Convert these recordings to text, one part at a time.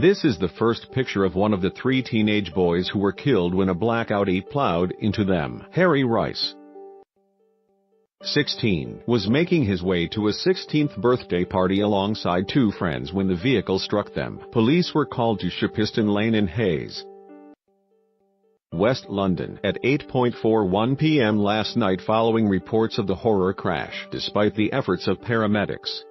This is the first picture of one of the 3 teenage boys who were killed when a black Audi plowed into them. Harry Rice, 16, was making his way to a 16th birthday party alongside 2 friends when the vehicle struck them. Police were called to Shippiston Lane in Hayes, West London, at 8:41 p.m. last night following reports of the horror crash. Despite the efforts of paramedics,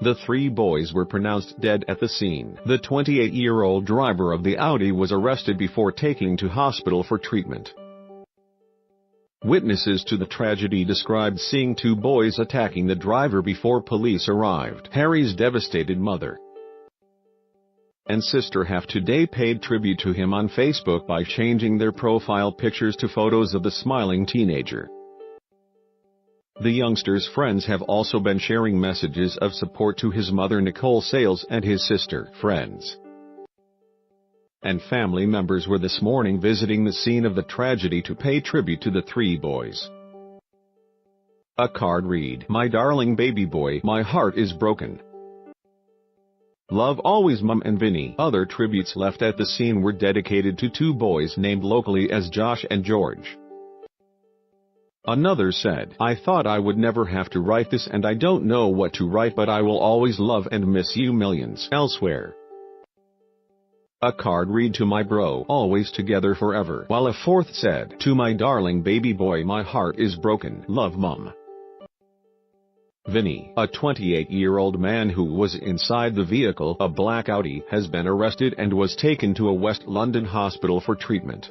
the 3 boys were pronounced dead at the scene. The 28-year-old driver of the Audi was arrested before taken to hospital for treatment. Witnesses to the tragedy described seeing 2 boys attacking the driver before police arrived. Harry's devastated mother and sister have today paid tribute to him on Facebook by changing their profile pictures to photos of the smiling teenager. The youngster's friends have also been sharing messages of support to his mother Nicole Sales and his sister. Friends and family members were this morning visiting the scene of the tragedy to pay tribute to the 3 boys. A card read, "My darling baby boy, my heart is broken. Love always Mum and Vinny." Other tributes left at the scene were dedicated to 2 boys named locally as Josh and George. Another said, "I thought I would never have to write this and I don't know what to write, but I will always love and miss you millions." Elsewhere, a card read, "To my bro, always together forever," while a 4th said, "To my darling baby boy, my heart is broken. Love Mum." Vinny, a 28-year-old man who was inside the vehicle, a black Audi, has been arrested and was taken to a West London hospital for treatment.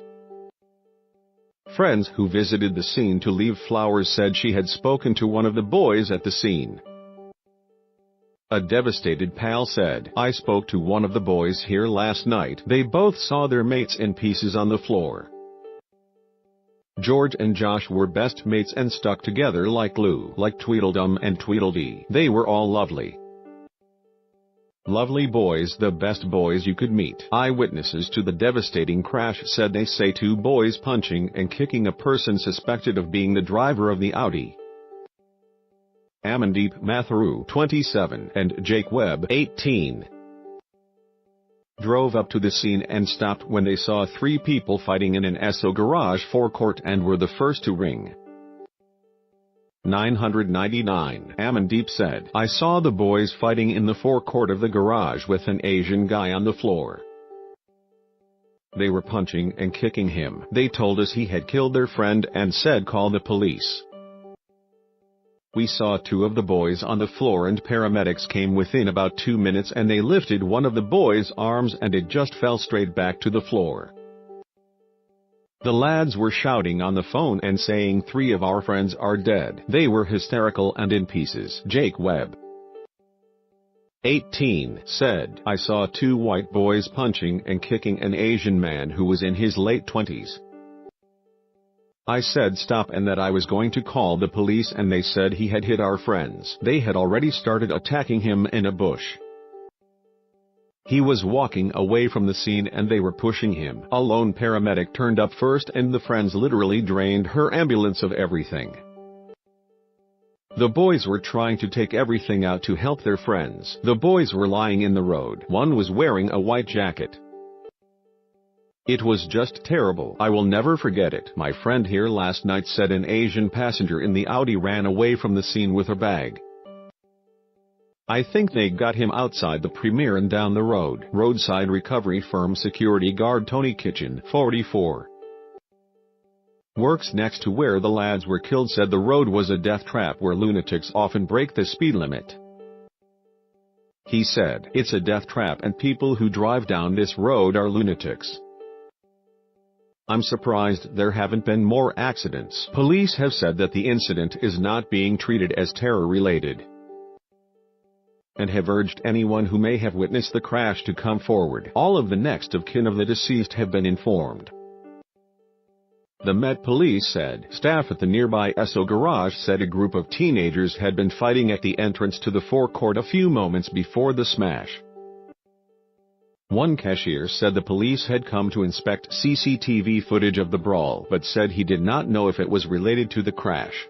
Friends who visited the scene to leave flowers said she had spoken to one of the boys at the scene. A devastated pal said, "I spoke to one of the boys here last night. They both saw their mates in pieces on the floor. George and Josh were best mates and stuck together like glue, like Tweedledum and Tweedledee. They were all lovely. Lovely boys, the best boys you could meet." Eyewitnesses to the devastating crash said they saw 2 boys punching and kicking a person suspected of being the driver of the Audi. Amandeep Matheru, 27, and Jake Webb, 18, drove up to the scene and stopped when they saw 3 people fighting in an Esso garage forecourt and were the first to ring 999. Amandeep said, "I saw the boys fighting in the forecourt of the garage with an Asian guy on the floor. They were punching and kicking him. They told us he had killed their friend and said call the police. We saw 2 of the boys on the floor and paramedics came within about 2 minutes and they lifted one of the boys' arms and it just fell straight back to the floor. The lads were shouting on the phone and saying 3 of our friends are dead. They were hysterical and in pieces." Jake Webb, 18, said, "I saw 2 white boys punching and kicking an Asian man who was in his late 20s. I said stop and that I was going to call the police and they said he had hit our friends. They had already started attacking him in a bush. He was walking away from the scene and they were pushing him. A lone paramedic turned up first and the friends literally drained her ambulance of everything. The boys were trying to take everything out to help their friends. The boys were lying in the road. One was wearing a white jacket. It was just terrible. I will never forget it. My friend here last night," said an Asian passenger in the Audi ran away from the scene with a bag. "I think they got him outside the Premier and down the road." Roadside recovery firm security guard Tony Kitchen, 44, works next to where the lads were killed, said the road was a death trap where lunatics often break the speed limit. He said, "It's a death trap and people who drive down this road are lunatics. I'm surprised there haven't been more accidents." Police have said that the incident is not being treated as terror-related and have urged anyone who may have witnessed the crash to come forward. All of the next of kin of the deceased have been informed. The Met Police said. Staff at the nearby Esso garage said a group of teenagers had been fighting at the entrance to the forecourt a few moments before the smash. One cashier said the police had come to inspect CCTV footage of the brawl, but said he did not know if it was related to the crash.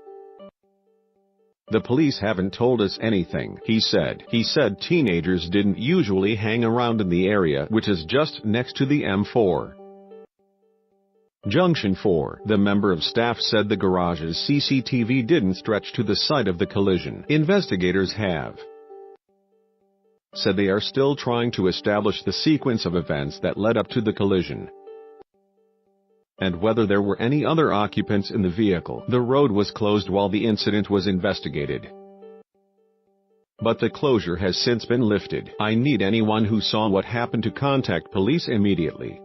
"The police haven't told us anything," he said. He said teenagers didn't usually hang around in the area, which is just next to the M4 Junction 4. The member of staff said the garage's CCTV didn't stretch to the site of the collision. Investigators have said they are still trying to establish the sequence of events that led up to the collision and whether there were any other occupants in the vehicle. The road was closed while the incident was investigated, but the closure has since been lifted. "I need anyone who saw what happened to contact police immediately.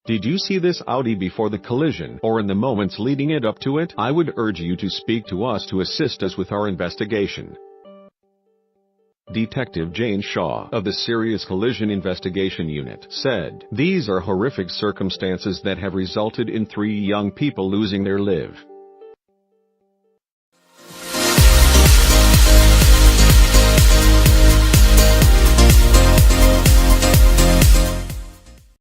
Did you see this Audi before the collision or in the moments leading it up to it? I would urge you to speak to us to assist us with our investigation." Detective Jane Shaw of the Serious Collision Investigation Unit said, "These are horrific circumstances that have resulted in 3 young people losing their lives.